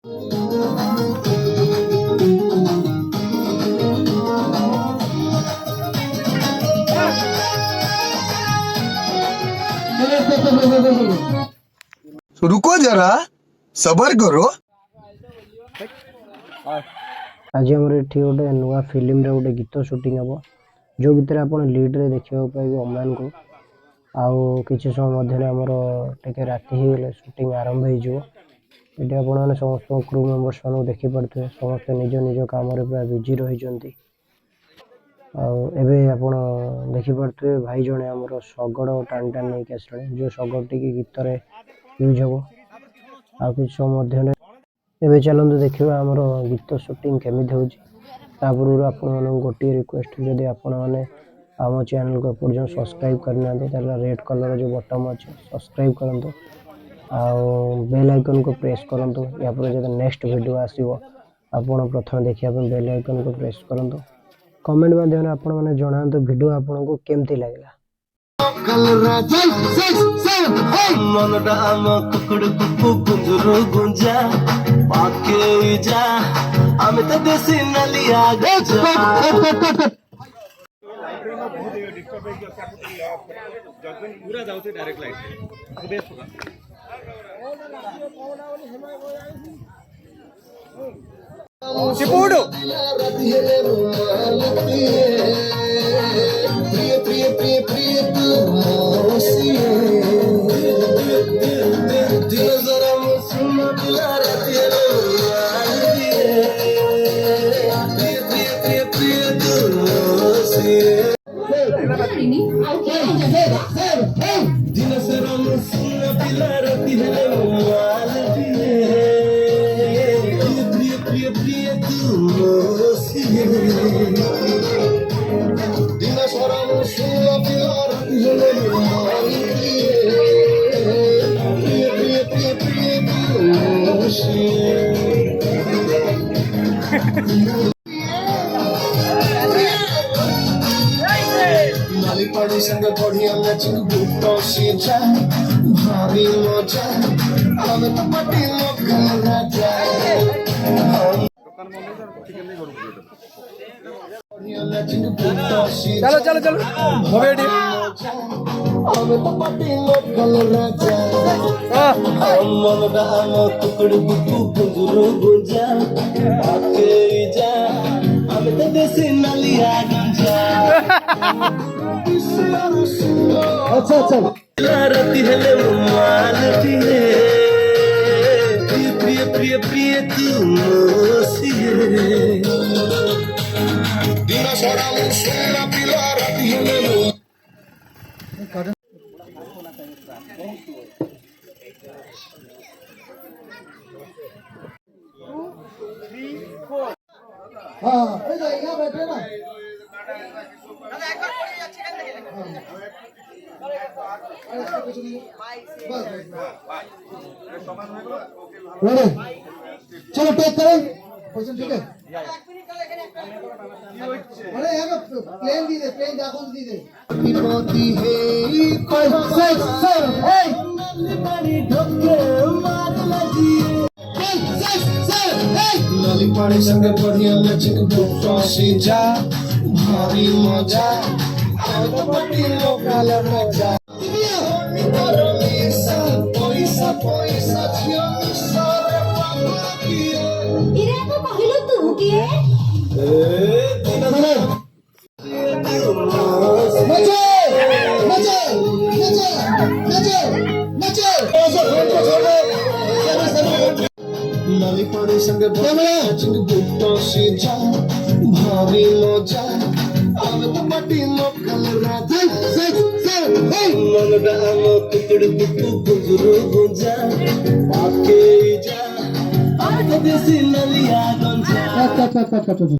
रुको जरा सबर करो। आज आम एठी गोटे नुआ फिल्म रे गोटे गीत शूटिंग हम जो भितर आप लीड रे देखा पाइबे अम्लान को आउ किसी समय मध्य आमर टे राति हो गले शूटिंग आरंभ हो आपने समस्त क्रू मेम्बर्स मान देखिपे समस्त निज निज काम पूरा बिजी रही आप देखिपे भाई जड़े आमर शगड़ टाण टाण नहीं आसले जो शगड़ टी गीत यूज हम आ कि समय एवं चलते देखा आमर गीत शूटिंग केमी होपूर्व आपण गोटे रिक्वेस्ट जदि आपण मैंने आम चैनल को एपर्तन सब्सक्राइब करना रेड कलर जो बटन अच्छे सब्सक्राइब करूँ आउ बेल आइकन को प्रेस करूँ या जब नेक्स्ट वीडियो आसो आपण प्रथम देखा बेल आइकन को प्रेस करूँ कमेंट माध्यम आपण मैंने जनातु वीडियो आपन को केमती लगला। चिपोड़ो नाली संग बढ़िया मैचिंग बूटो सीजा भारी मजा हमें तो पटी लोकल राजा चलो चलो चलो हमें तो पटी लोकल राजा मन राम टुकड़ बुकु गुंजरू गुंजा आके जा हमें तो देसी नलिया गंजा अच्छा अच्छा राती हेले मालती है प्रिय प्रिय प्रिय प्रिय तुम सिए दिन सारा मुझसे पिला राती हेले हाँ यहाँ बैठे ना चलो टेक करें पोजीशन ठीक है अरे यहाँ प्लेन दी दे प्लेन जाकून दी दे विपत्ति है कोई सर सर हे बड़ी ढोके मार लगी सर सर हे नाली पानी संग बढ़िया लचक बुटो सीजा भारी मजा आज पट्टी लोकल मजा पैसा पैसा झियो सारे पापा किए इरे तो कहिलो तू के नचे नचे नचे नचे नचे ऐसे फोन को छोड़ो नाली पानी संग बढ़िया चिंग बुटो सीजा भारी मजा आज तो पट्टी लोकल राजा सर सर हे मन राम टुकड़ बुकु गुंजरू गुंजा आके जा आज तो देसी नलिया गंजा